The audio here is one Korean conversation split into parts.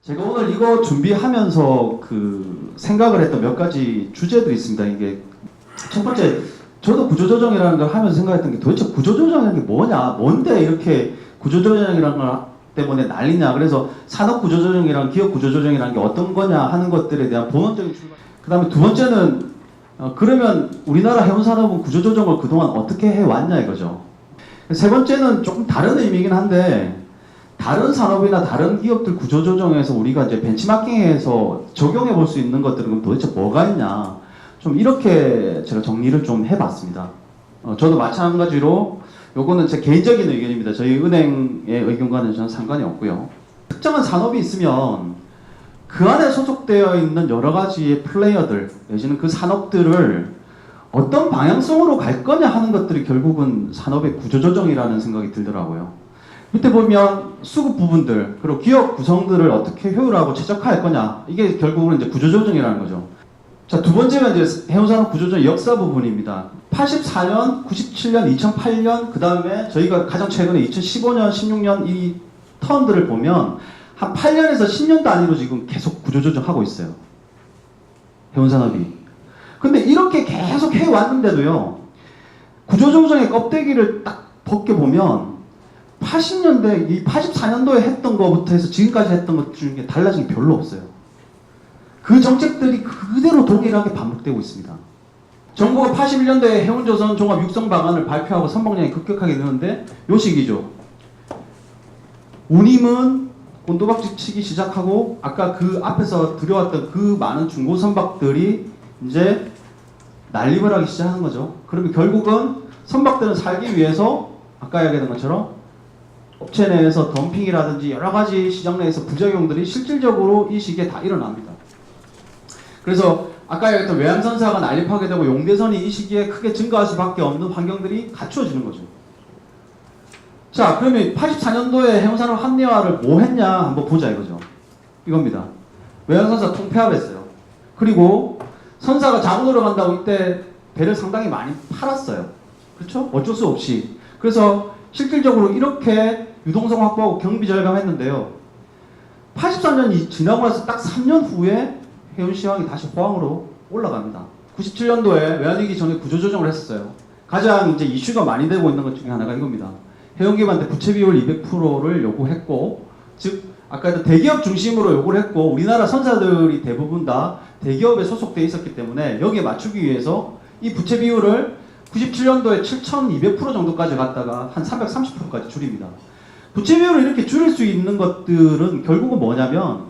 제가 오늘 이거 준비하면서 그 생각을 했던 몇 가지 주제들이 있습니다. 이게 첫 번째, 저도 구조조정이라는 걸 하면서 생각했던 게 도대체 구조조정이라는 게 뭐냐, 뭔데 이렇게 구조조정이라는 걸 때문에 난리냐. 그래서 산업구조조정이랑 기업구조조정이라는 게 어떤 거냐 하는 것들에 대한 본원적인 출발. 그 다음에 두 번째는 그러면 우리나라 해운산업은 구조조정을 그동안 어떻게 해왔냐 이거죠. 세 번째는 조금 다른 의미이긴 한데, 다른 산업이나 다른 기업들 구조조정에서 우리가 이제 벤치마킹해서 적용해 볼 수 있는 것들은 그럼 도대체 뭐가 있냐, 좀 이렇게 제가 정리를 좀 해봤습니다. 저도 마찬가지로 요거는 제 개인적인 의견입니다. 저희 은행의 의견과는 전혀 상관이 없고요. 특정한 산업이 있으면 그 안에 소속되어 있는 여러 가지의 플레이어들 내지는 그 산업들을 어떤 방향성으로 갈 거냐 하는 것들이 결국은 산업의 구조조정이라는 생각이 들더라고요. 밑에 보면 수급 부분들 그리고 기업 구성들을 어떻게 효율하고 최적화할 거냐, 이게 결국은 이제 구조조정이라는 거죠. 자, 두 번째가 이제 해운산업 구조조정 역사 부분입니다. 84년, 97년, 2008년, 그 다음에 저희가 가장 최근에 2015년, 16년 이 턴들을 보면 한 8년에서 10년 단위로 지금 계속 구조조정하고 있어요. 해운산업이. 근데 이렇게 계속 해왔는데도요, 구조조정의 껍데기를 딱 벗겨보면 80년대, 이 84년도에 했던 것부터 해서 지금까지 했던 것 중에 달라진 게 별로 없어요. 그 정책들이 그대로 동일하게 반복되고 있습니다. 정부가 81년도에 해운조선 종합 육성 방안을 발표하고 선박량이 급격하게 느는데 요 시기죠. 운임은 곤두박질 치기 시작하고 아까 그 앞에서 들여왔던 그 많은 중고 선박들이 이제 난립을 하기 시작한 거죠. 그러면 결국은 선박들은 살기 위해서 아까 이야기했던 것처럼 업체 내에서 덤핑이라든지 여러 가지 시장 내에서 부작용들이 실질적으로 이 시기에 다 일어납니다. 그래서 아까 얘기했던 외항선사가 난립하게 되고 용대선이 이 시기에 크게 증가할 수밖에 없는 환경들이 갖추어지는 거죠. 자, 그러면 84년도에 해운산업 합리화를 뭐 했냐 한번 보자 이거죠. 이겁니다. 외항선사 통폐합했어요. 그리고 선사가 자본으로 간다고 이때 배를 상당히 많이 팔았어요. 그렇죠? 어쩔 수 없이. 그래서 실질적으로 이렇게 유동성 확보하고 경비 절감했는데요. 83년이 지나고 나서 딱 3년 후에 해운시황이 다시 호황으로 올라갑니다. 97년도에 외환위기 전에 구조조정을 했었어요. 가장 이제 이슈가 많이 되고 있는 것 중에 하나가 이겁니다. 해운기업한테 부채 비율 200%를 요구했고, 즉 아까 했던 대기업 중심으로 요구를 했고, 우리나라 선사들이 대부분 다 대기업에 소속돼 있었기 때문에 여기에 맞추기 위해서 이 부채 비율을 97년도에 7,200% 정도까지 갔다가 한 330%까지 줄입니다. 부채 비율을 이렇게 줄일 수 있는 것들은 결국은 뭐냐면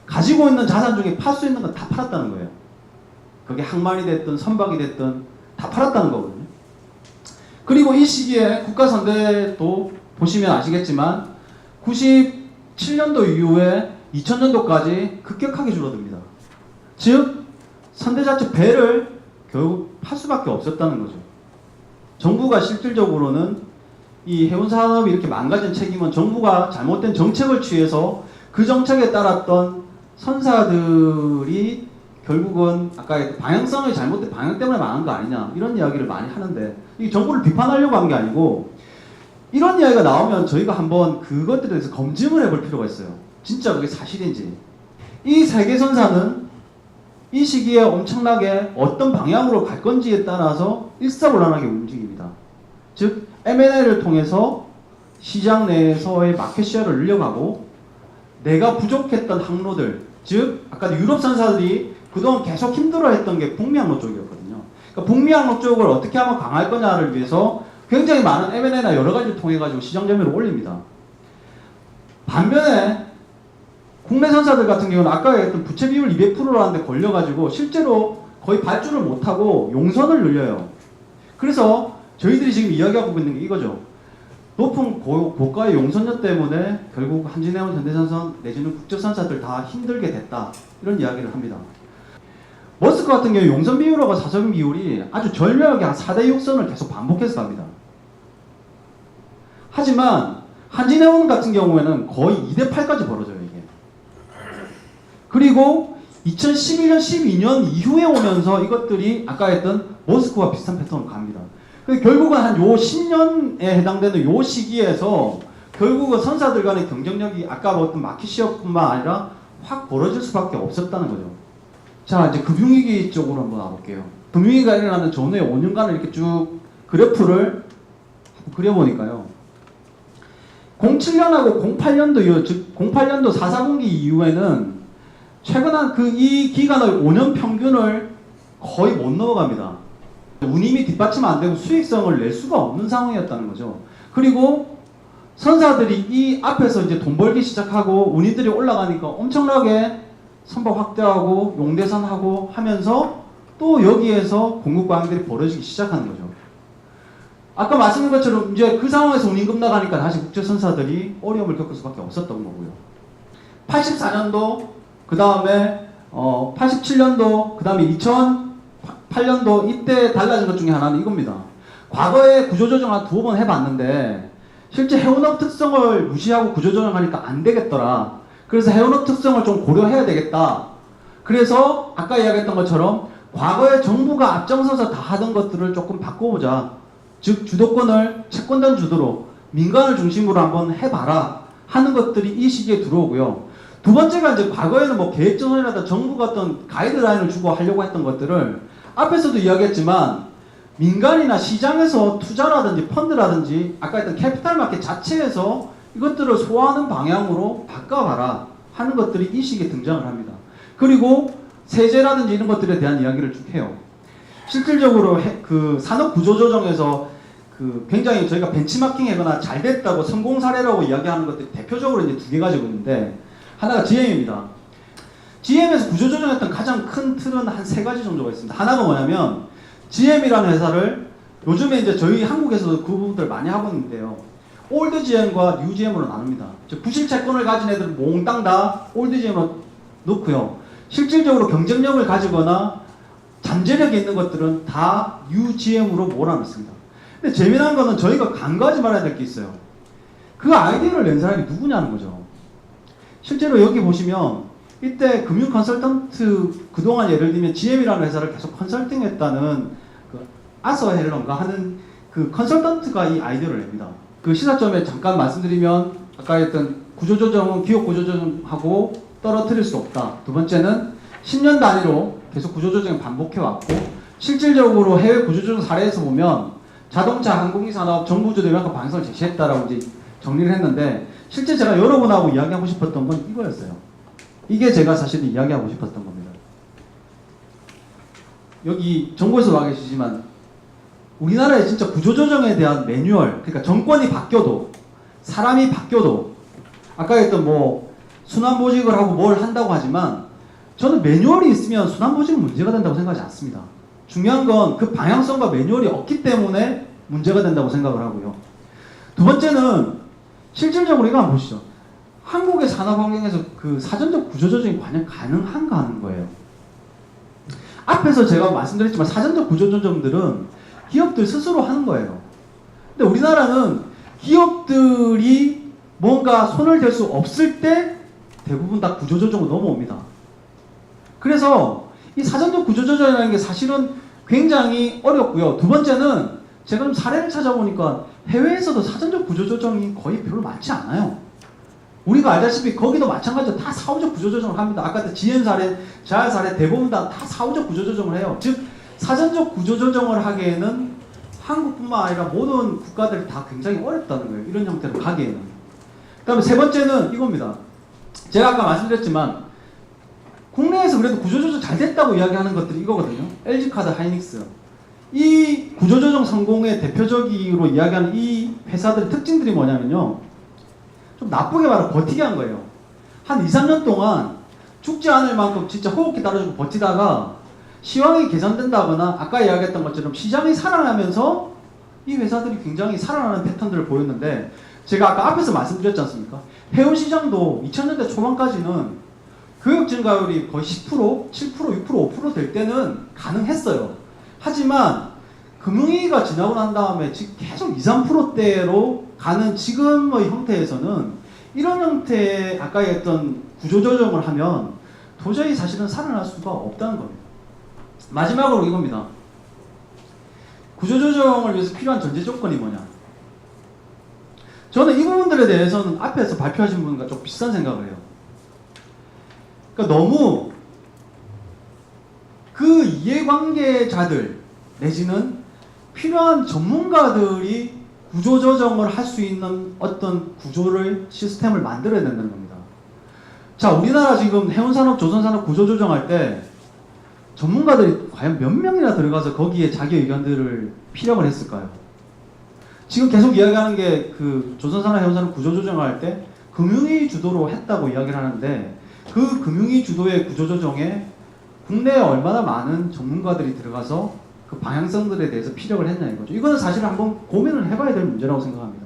가지고 있는 자산 중에 팔 수 있는 건 다 팔았다는 거예요. 그게 항만이 됐든 선박이 됐든 다 팔았다는 거거든요. 그리고 이 시기에 국가선대도 보시면 아시겠지만 97년도 이후에 2000년도까지 급격하게 줄어듭니다. 즉 선대 자체 배를 결국 팔 수밖에 없었다는 거죠. 정부가 실질적으로는 이 해운산업이 이렇게 망가진 책임은 정부가 잘못된 정책을 취해서 그 정책에 따랐던 선사들이 결국은 아까 방향성의 잘못된 방향 때문에 망한 거 아니냐 이런 이야기를 많이 하는데, 이 정부를 비판하려고 한 게 아니고 이런 이야기가 나오면 저희가 한번 그것들에 대해서 검증을 해볼 필요가 있어요. 진짜 그게 사실인지. 이 세계 선사는 이 시기에 엄청나게 어떤 방향으로 갈 건지에 따라서 일사불란하게 움직입니다. 즉 M&A를 통해서 시장 내에서의 마켓 쉐어를 늘려가고, 내가 부족했던 항로들, 즉 아까 유럽 선사들이 그동안 계속 힘들어했던 게 북미 항로 쪽이었거든요. 그러니까 북미 항로 쪽을 어떻게 하면 강할 거냐를 위해서 굉장히 많은 M&A나 여러 가지를 통해 가지고 시장 점유율을 올립니다. 반면에 국내 선사들 같은 경우는 아까 얘기했던 부채 비율 200%라는 데 걸려가지고 실제로 거의 발주를 못하고 용선을 늘려요. 그래서 저희들이 지금 이야기하고 있는 게 이거죠. 높은 고가의 용선료 때문에 결국 한진해운, 현대선선 내지는 국제선사들 다 힘들게 됐다, 이런 이야기를 합니다. 머스크 같은 경우 용선 비율하고 사선 비율이 아주 절묘하게 한 4대 6선을 계속 반복해서 갑니다. 하지만 한진해운 같은 경우에는 거의 2대 8까지 벌어져요, 이게. 그리고 2011년, 12년 이후에 오면서 이것들이 아까 했던 머스크와 비슷한 패턴으로 갑니다. 결국은 한 요 10년에 해당되는 요 시기에서 결국은 선사들 간의 경쟁력이 아까 어떤 마켓시어뿐만 아니라 확 벌어질 수밖에 없었다는 거죠. 자, 이제 금융위기 쪽으로 한번 와볼게요. 금융위기가 일어나는 전후에 5년간을 이렇게 쭉 그래프를 그려보니까요. 07년하고 08년도 이후, 즉 08년도 4.4분기 이후에는 최근 한 이 기간의 5년 평균을 거의 못 넘어갑니다. 운임이 뒷받침 안 되고 수익성을 낼 수가 없는 상황이었다는 거죠. 그리고 선사들이 이 앞에서 이제 돈 벌기 시작하고 운임들이 올라가니까 엄청나게 선박 확대하고 용대산하고 하면서 또 여기에서 공급과잉들이 벌어지기 시작하는 거죠. 아까 말씀드린 것처럼 이제 그 상황에서 운임금 나가니까 다시 국제선사들이 어려움을 겪을 수밖에 없었던 거고요. 84년도, 그 다음에 87년도, 그 다음에 2008년도 이때 달라진 것 중에 하나는 이겁니다. 과거에 구조조정을 한 2번 해봤는데 실제 해운업 특성을 무시하고 구조조정하니까 안 되겠더라. 그래서 해운업 특성을 좀 고려해야 되겠다. 그래서 아까 이야기했던 것처럼 과거에 정부가 앞장서서 다 하던 것들을 조금 바꿔보자. 즉 주도권을 채권단 주도로 민간을 중심으로 한번 해봐라 하는 것들이 이 시기에 들어오고요. 두 번째가 이제 과거에는 뭐 계획전환이라든가 정부가 어떤 가이드라인을 주고 하려고 했던 것들을 앞에서도 이야기했지만 민간이나 시장에서 투자라든지 펀드라든지 아까 했던 캐피탈 마켓 자체에서 이것들을 소화하는 방향으로 바꿔봐라 하는 것들이 이 시기에 등장을 합니다. 그리고 세제라든지 이런 것들에 대한 이야기를 쭉 해요. 실질적으로 그 산업 구조조정에서 그 굉장히 저희가 벤치마킹하거나 잘 됐다고 성공 사례라고 이야기하는 것들이 대표적으로 이제 2개 가지고 있는데 하나가 GM입니다. GM에서 구조조정했던 가장 큰 틀은 한 3가지 정도가 있습니다. 하나가 뭐냐면 GM이라는 회사를 요즘에 이제 저희 한국에서도 그 부분들 많이 하고 있는데요. 올드 GM과 뉴 GM으로 나눕니다. 즉 부실 채권을 가진 애들 몽땅 다 올드 GM으로 넣고요. 실질적으로 경쟁력을 가지거나 잠재력이 있는 것들은 다 뉴 GM으로 몰아넣습니다. 근데 재미난 거는 저희가 간과하지 말아야 될 게 있어요. 그 아이디어를 낸 사람이 누구냐는 거죠. 실제로 여기 보시면 이때 금융 컨설턴트 그동안 예를 들면 GM이라는 회사를 계속 컨설팅했다는 그 아서 헬런가 하는 그 컨설턴트가 이 아이디어를 냅니다. 그 시사점에 잠깐 말씀드리면 아까 했던 구조조정은 기업 구조조정하고 떨어뜨릴 수 없다. 두 번째는 10년 단위로 계속 구조조정을 반복해왔고 실질적으로 해외 구조조정 사례에서 보면 자동차, 항공기산업, 정부주도 이런 방향성을 제시했다라고 이제 정리를 했는데 실제 제가 여러분하고 이야기하고 싶었던 건 이거였어요. 이게 제가 사실 이야기하고 싶었던 겁니다. 여기 정부에서 와 계시지만 우리나라의 진짜 구조조정에 대한 매뉴얼, 그러니까 정권이 바뀌어도 사람이 바뀌어도 아까 했던 뭐 순환보직을 하고 뭘 한다고 하지만 저는 매뉴얼이 있으면 순환보직은 문제가 된다고 생각하지 않습니다. 중요한 건 그 방향성과 매뉴얼이 없기 때문에 문제가 된다고 생각을 하고요. 두 번째는 실질적으로 이거 한번 보시죠. 한국의 산업 환경에서 그 사전적 구조조정이 과연 가능한가 하는 거예요. 앞에서 제가 말씀드렸지만 사전적 구조조정들은 기업들 스스로 하는 거예요. 근데 우리나라는 기업들이 뭔가 손을 댈 수 없을 때 대부분 다 구조조정으로 넘어옵니다. 그래서 이 사전적 구조조정이라는 게 사실은 굉장히 어렵고요. 두 번째는 제가 좀 사례를 찾아보니까 해외에서도 사전적 구조조정이 거의 별로 많지 않아요. 우리가 알다시피 거기도 마찬가지로 다 사후적 구조조정을 합니다. 아까 GM 사례, 자야 사례 대부분 다 사후적 구조조정을 해요. 즉 사전적 구조조정을 하기에는 한국뿐만 아니라 모든 국가들이 다 굉장히 어렵다는 거예요. 이런 형태로 가기에는. 그 다음에 세 번째는 이겁니다. 제가 아까 말씀드렸지만 국내에서 그래도 구조조정 잘 됐다고 이야기하는 것들이 이거거든요. LG카드, 하이닉스. 이 구조조정 성공의 대표적으로 이야기하는 이 회사들의 특징들이 뭐냐면요. 좀 나쁘게 말하면 버티게 한 거예요. 한 2, 3년 동안 죽지 않을 만큼 진짜 호흡기 따라주고 버티다가 시황이 개선된다거나 아까 이야기했던 것처럼 시장이 살아나면서 이 회사들이 굉장히 살아나는 패턴들을 보였는데 제가 아까 앞에서 말씀드렸지 않습니까? 해운 시장도 2000년대 초반까지는 교육 증가율이 거의 10%, 7%, 6%, 5% 될 때는 가능했어요. 하지만 금융위기가 지나고 난 다음에 지금 계속 2, 3%대로 가는 지금의 형태에서는 이런 형태의 아까 했던 구조조정을 하면 도저히 사실은 살아날 수가 없다는 겁니다. 마지막으로 이겁니다. 구조조정을 위해서 필요한 전제 조건이 뭐냐? 저는 이 부분들에 대해서는 앞에서 발표하신 분과 좀 비슷한 생각을 해요. 그러니까 너무 그 이해관계자들 내지는 필요한 전문가들이 구조조정을 할 수 있는 어떤 구조를 시스템을 만들어야 된다는 겁니다. 자, 우리나라 지금 해운산업, 조선산업 구조조정할 때 전문가들이 과연 몇 명이나 들어가서 거기에 자기 의견들을 피력을 했을까요? 지금 계속 이야기하는 게 그 조선산업, 해운산업 구조조정할 때 금융위 주도로 했다고 이야기를 하는데 그 금융위 주도의 구조조정에 국내에 얼마나 많은 전문가들이 들어가서 그 방향성들에 대해서 피력을 했냐 이거죠. 이거는 사실 한번 고민을 해봐야 될 문제라고 생각합니다.